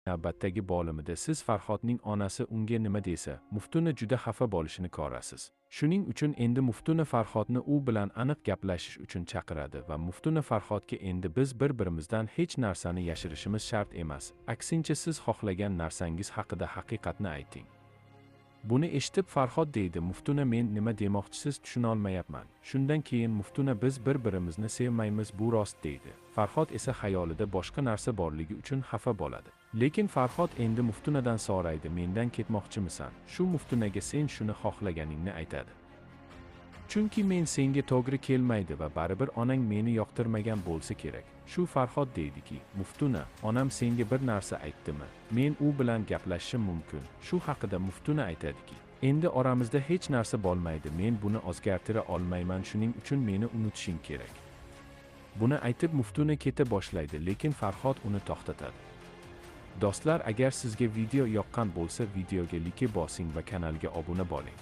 Navbatdagi bo'limida siz Farhodning onasi unga nima desa, Muftuna juda xafa bo'lishini ko'rasiz. Shuning uchun endi Muftuna Farhodni u bilan aniq gaplashish uchun chaqiradi va Muftuna Farhodga endi biz bir-birimizdan hech narsani yashirishimiz shart emas. Aksincha siz xohlagan narsangiz haqida haqiqatni ayting. Buni eshitib Farhod deydi, Muftuna men nima demoqchisiz tushuna olmayapman. Shundan keyin Muftuna biz bir-birimizni sevmaymiz, bu rost deydi. Farhod esa xayolida boshqa narsa borligi uchun xafa bo'ladi. Lekin Farhod endi Muftunadan so'raydi, mendan ketmoqchimisan? Shu Muftunaga sen shuni xohlaganingni aytadi. Chunki men senga to'g'ri kelmaydi va baribir onang meni yoqtirmagan bo'lsa kerak. Shu Farhod deydiki, Muftuna, onam senga bir narsa aytdimi? Men u bilan gaplashishim mumkin. Shu haqida Muftuna aytadiki, endi oramizda hech narsa bo'lmaydi, men buni o'zgartira olmayman, shuning uchun meni unutishing kerak. Buni aytib Muftuna keta boshlaydi, lekin Farhod uni to'xtatadi. Do'stlar, agar sizga video yoqqan bo'lsa, videoga like bosing va kanalga obuna bo'ling.